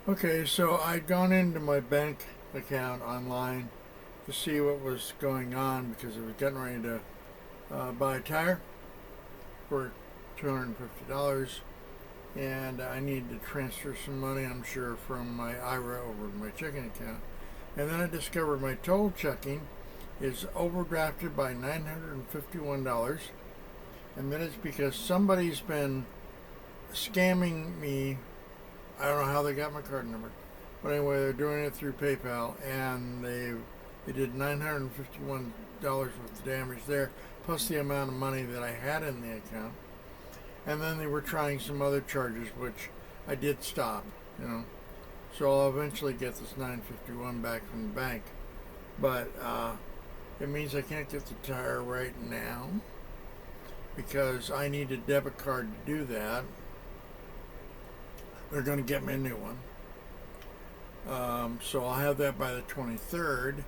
Okay, so I'd gone into my bank account online to see what was going on because I was getting ready to buy a tire for $250, and I needed to transfer some money, I'm sure, from my IRA over to my checking account. And then I discovered my total checking is overdrafted by $951, and then it's because somebody's been scamming me. I don't know how they got my card number, but anyway, they're doing it through PayPal, and they did $951 worth of damage there, plus the amount of money that I had in the account. And then they were trying some other charges, which I did stop. You know, so I'll eventually get this 951 back from the bank, but it means I can't get the tire right now because I need a debit card to do that. They're going to get me a new one. So I'll have that by the 23rd,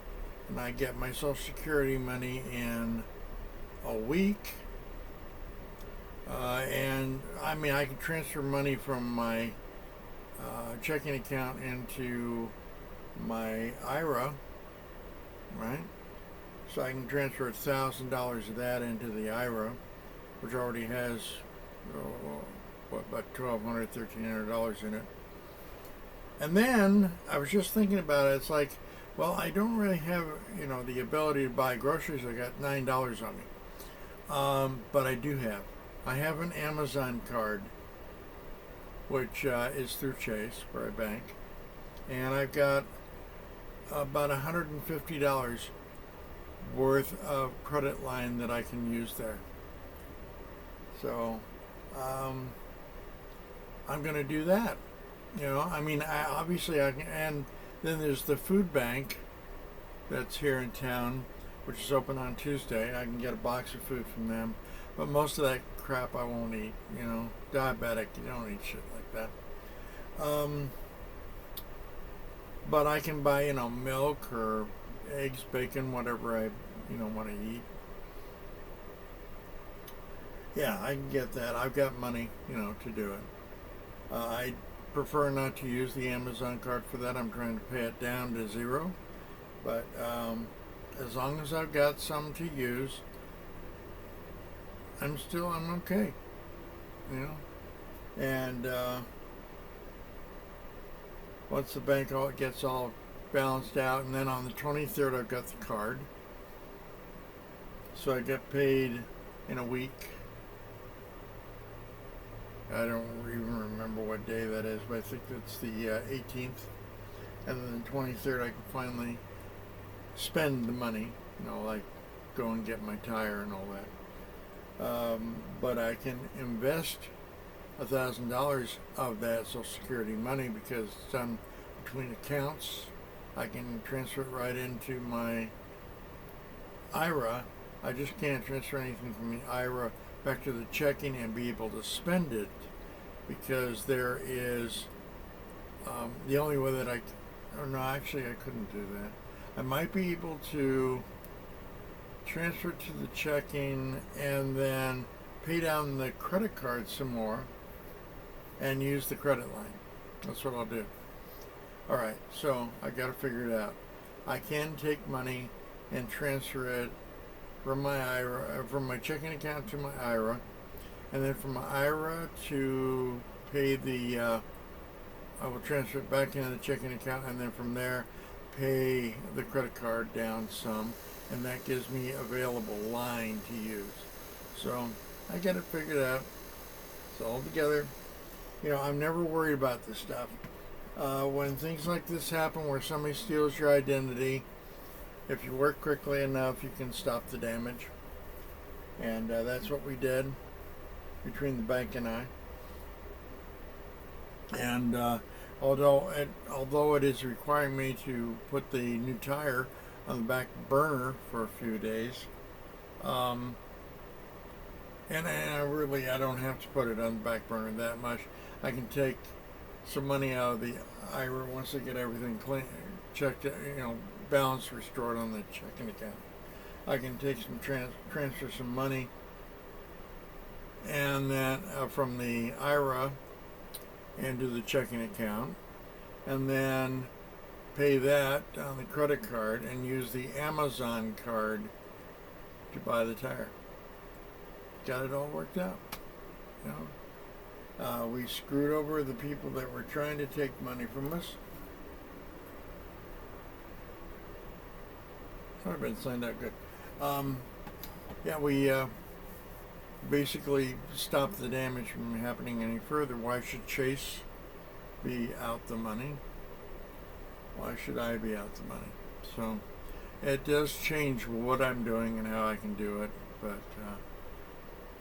and I get my Social Security money in a week. And I mean, I can transfer money from my checking account into my IRA, right? So I can transfer $1,000 of that into the IRA, which already has about $1,200, $1,300 in it. And then I was just thinking about it. It's like, well, I don't really have the ability to buy groceries. I got $9 on me, but I do have. I have an Amazon card, which is through Chase, where I bank, and I've got about $150 worth of credit line that I can use there. So I'm going to do that. I mean, obviously I can, and then there's the food bank that's here in town, which is open on Tuesday. I can get a box of food from them, but most of that crap I won't eat. Diabetic, you don't eat shit like that. But I can buy, milk or eggs, bacon, whatever I, want to eat. Yeah, I can get that. I've got money, to do it. I prefer not to use the Amazon card for that. I'm trying to pay it down to zero. But as long as I've got some to use, I'm okay. And once the bank gets all balanced out, and then on the 23rd I've got the card. So I get paid in a week. I don't even remember what day that is, but I think it's the 18th. And then the 23rd I can finally spend the money, like go and get my tire and all that. But I can invest $1,000 of that Social Security money because it's done between accounts. I can transfer it right into my IRA. I just can't transfer anything from the IRA back to the checking and be able to spend it because there is the only way that no, actually I couldn't do that. I might be able to transfer it to the checking and then pay down the credit card some more and use the credit line. That's what I'll do. All right, so I got to figure it out. I can take money and transfer it from my IRA, from my checking account to my IRA, and then from my IRA to pay I will transfer it back into the checking account, and then from there pay the credit card down some, and that gives me available line to use. So I get it figured out. It's all together. I'm never worried about this stuff. When things like this happen where somebody steals your identity, if you work quickly enough, you can stop the damage. And that's what we did between the bank and I. And although it is requiring me to put the new tire on the back burner for a few days, and I don't have to put it on the back burner that much. I can take some money out of the IRA once I get everything clean, checked, balance restored on the checking account. I can take some transfer some money, and then from the IRA into the checking account, and then pay that on the credit card and use the Amazon card to buy the tire. Got it all worked out. You know, we screwed over the people that were trying to take money from us. I've been signed out good. Yeah, we basically stopped the damage from happening any further. Why should Chase be out the money? Why should I be out the money? So it does change what I'm doing and how I can do it, but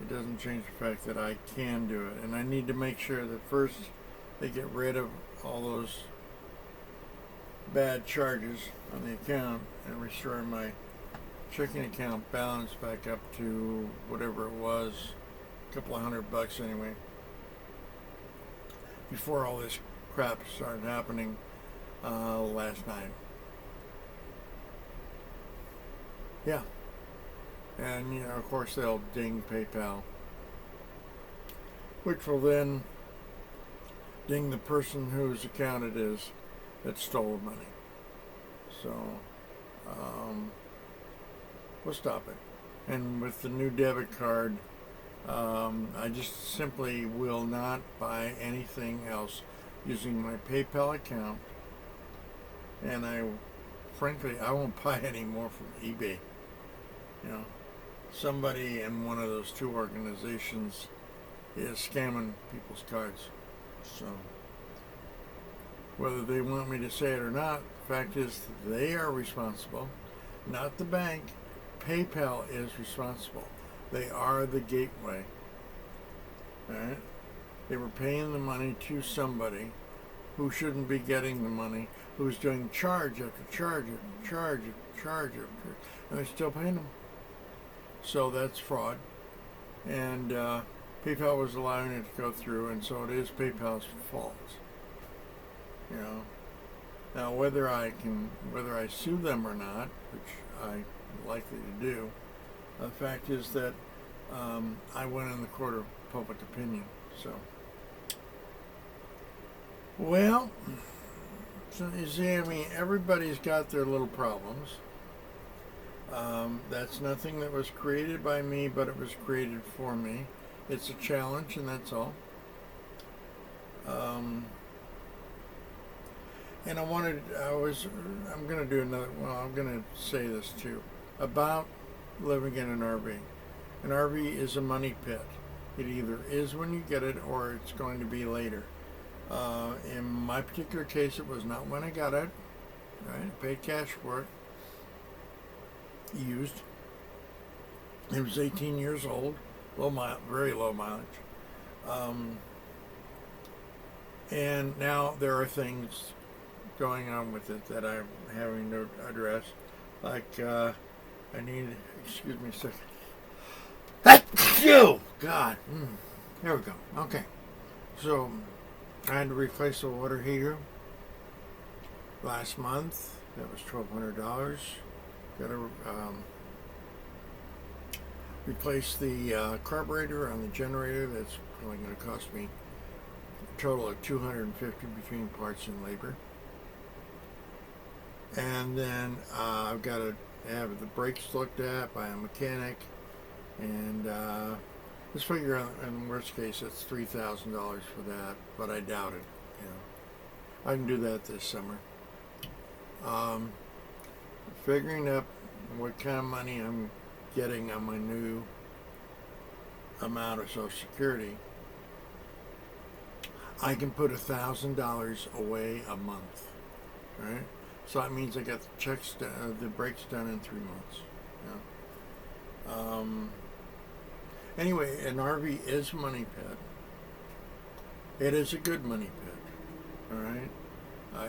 it doesn't change the fact that I can do it. And I need to make sure that first they get rid of all those bad charges on the account and restore my checking account balance back up to whatever it was, a couple of $100 anyway, before all this crap started happening last night. Yeah. And, you know, of course they'll ding PayPal, which will then ding the person whose account it is that stole the money. So, we'll stop it. And with the new debit card, I just simply will not buy anything else using my PayPal account. And frankly, I won't buy any more from eBay. You know, somebody in one of those two organizations is scamming people's cards. So, whether they want me to say it or not, the fact is they are responsible, not the bank. PayPal is responsible. They are the gateway. All right? They were paying the money to somebody who shouldn't be getting the money, who's doing charge after charge after charge after charge after charge, and they're still paying them. So that's fraud. And PayPal was allowing it to go through, and so it is PayPal's fault. You know. Now whether I sue them or not, which I'm likely to do, the fact is that I went in the court of public opinion. So, well, so you see, I mean, everybody's got their little problems. That's nothing that was created by me, but it was created for me. It's a challenge, and that's all. And I'm going to do another, well, I'm going to say this too, about living in an RV. An RV is a money pit. It either is when you get it, or it's going to be later. In my particular case, it was not when I got it. Right? I paid cash for it. Used. It was 18 years old. Very low mileage. And now there are things going on with it that I'm having to address. Like, excuse me a second. Achoo! God. There we go. Okay. So, I had to replace the water heater last month. That was $1,200. Got to replace the carburetor on the generator. That's probably going to cost me a total of $250 between parts and labor. And then I've got to have the brakes looked at by a mechanic. And let's figure out, in the worst case, it's $3,000 for that, but I doubt it. You know, I can do that this summer. Figuring up what kind of money I'm getting on my new amount of Social Security, I can put $1,000 away a month. Right? So that means I got the checks done, the brakes done in 3 months. You know? Anyway, an RV is a money pit. It is a good money pit. All right.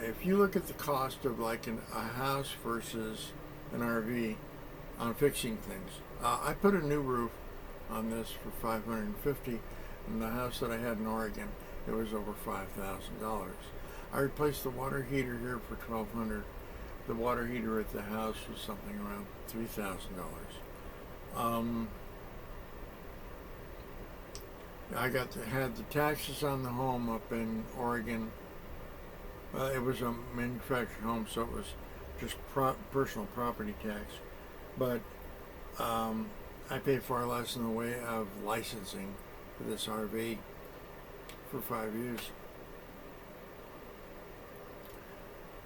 If you look at the cost of like a house versus an RV on fixing things, I put a new roof on this for $550, and the house that I had in Oregon, it was over $5,000. I replaced the water heater here for $1,200. The water heater at the house was something around $3,000. I had the taxes on the home up in Oregon It was a manufactured home, so it was just personal property tax. But I paid far less in the way of licensing for this RV for 5 years.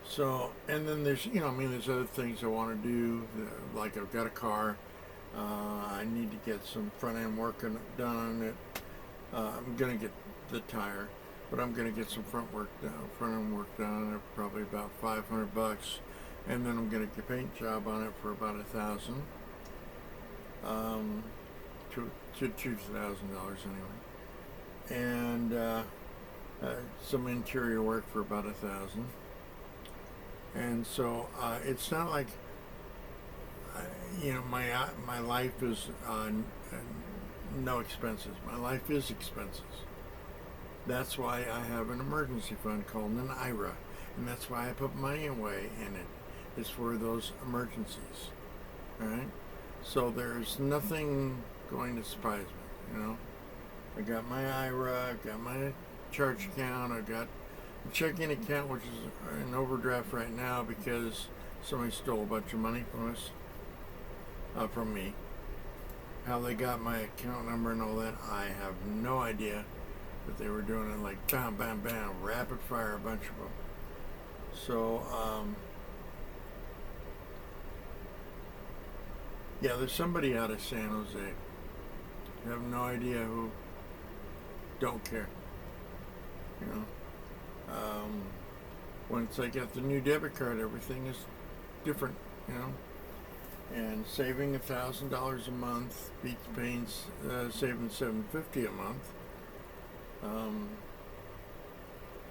So, and then there's, there's other things I want to do. Like I've got a car. I need to get some front end work done on it. I'm gonna get the tire, but I'm gonna get some front end work done on it, probably about $500, and then I'm gonna get a paint job on it for about $1,000, to $2,000 anyway, and some interior work for about $1,000. And so it's not like my life is no expenses. My life is expenses. That's why I have an emergency fund called an IRA, and that's why I put money away in it. It's for those emergencies. All right. So there's nothing going to surprise me. I got my IRA. I've got my charge account. I've got a checking account, which is in overdraft right now because somebody stole a bunch of money from us, from me. How they got my account number and all that, I have no idea. But they were doing it like bam, bam, bam, rapid fire, a bunch of them. So, yeah, there's somebody out of San Jose. I have no idea who. Don't care. Once I get the new debit card, everything is different. And saving $1,000 a month beats paying saving $750 a month.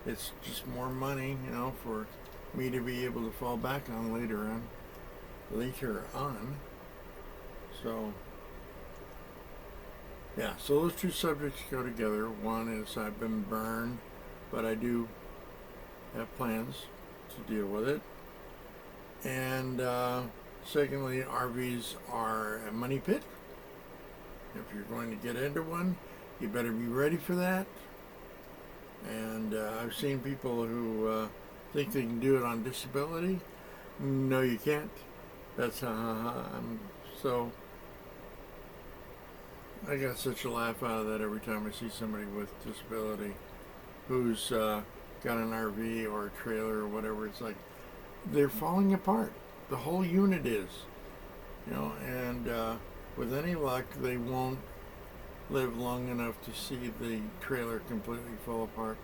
It's just more money, for me to be able to fall back on later on. So, yeah. So those two subjects go together. One is I've been burned, but I do have plans to deal with it. And secondly, RVs are a money pit. If you're going to get into one, you better be ready for that. And I've seen people who think they can do it on disability. No, you can't. That's so I got such a laugh out of that every time I see somebody with disability who's got an RV or a trailer or whatever. It's like they're falling apart. The whole unit is, and with any luck, they won't live long enough to see the trailer completely fall apart.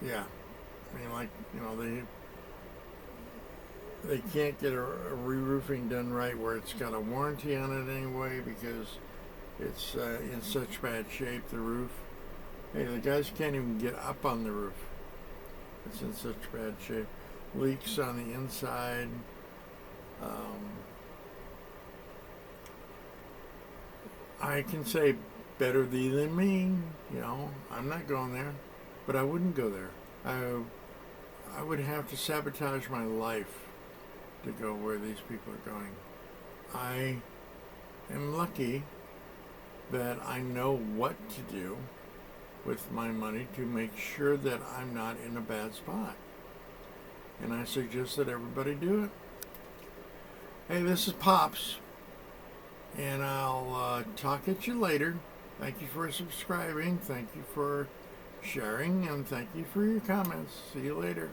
Yeah, I mean, they can't get a re-roofing done right where it's got a warranty on it anyway because it's in such bad shape, the roof. Hey, the guys can't even get up on the roof. It's in such bad shape. Leaks on the inside. I can say better thee than me. I'm not going there, but I wouldn't go there. I would have to sabotage my life to go where these people are going. I am lucky that I know what to do with my money to make sure that I'm not in a bad spot. And I suggest that everybody do it. Hey, this is Pops, and I'll talk at you later. Thank you for subscribing. Thank you for sharing, and thank you for your comments. See you later.